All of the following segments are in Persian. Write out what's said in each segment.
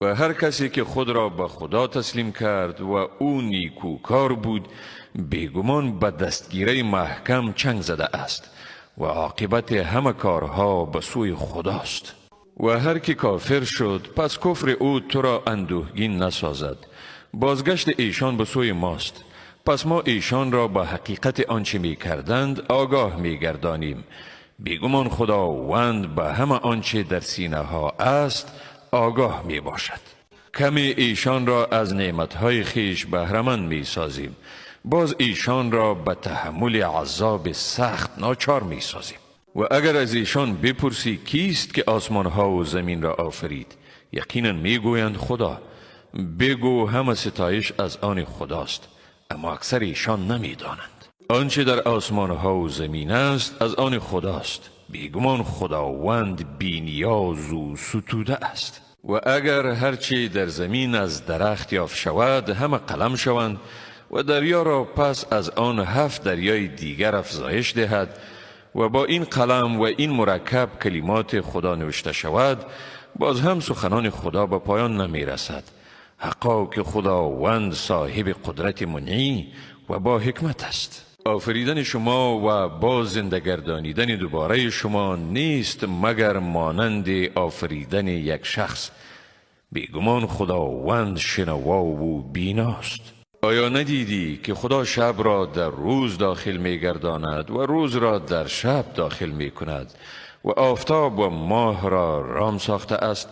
و هر کسی که خود را به خدا تسلیم کرد و او نیکوکار بود، بیگمان به دستگیره محکم چنگ زده است و عاقبت همه کارها به سوی خداست. و هر که کافر شد، پس کفر او تو را اندوهگین نسازد. بازگشت ایشان به سوی ماست، پس ما ایشان را به حقیقت آنچه می کردند آگاه می گردانیم. بیگمان خداوند به همه آنچه در سینه ها است آگاه می باشد. کمی ایشان را از نعمتهای خیش بهره‌مند می سازیم، باز ایشان را به تحمل عذاب سخت ناچار می سازیم. و اگر از ایشان بپرسی کیست که آسمان ها و زمین را آفرید، یقینا می گویند خدا. بگو همه ستایش از آن خداست، اما اکثر ایشان نمی دانند. آنچه در آسمان ها و زمین است از آن خداست، بیگمان خداوند بینیاز و ستوده است. و اگر هرچی در زمین از درخت یافت شود همه قلم شوند و دریا را پس از آن 7 دریای دیگر افزایش دهد و با این قلم و این مرکب کلمات خدا نوشته شود، باز هم سخنان خدا به پایان نمی رسد. حقا که خداوند صاحب قدرت منعی و با حکمت است. آفریدن شما و باز زنده گردانیدن دوباره شما نیست مگر مانند آفریدن یک شخص. بیگمان خداوند شنوا و بیناست. آیا ندیدی که خدا شب را در روز داخل می گرداند و روز را در شب داخل می کند و آفتاب و ماه را رام ساخته است؟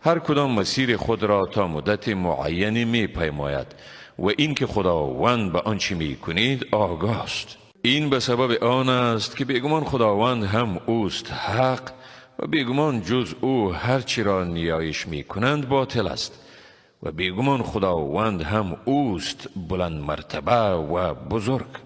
هر کدام مسیر خود را تا مدت معینی می پیماید و این که خداوند به آنچه می کنید آگاه است. این به سبب آن است که بیگمان خداوند هم اوست حق و بیگمان جز او هرچی را نیایش می کنند باطل است و بیگمان خداوند هم اوست بلند مرتبه و بزرگ.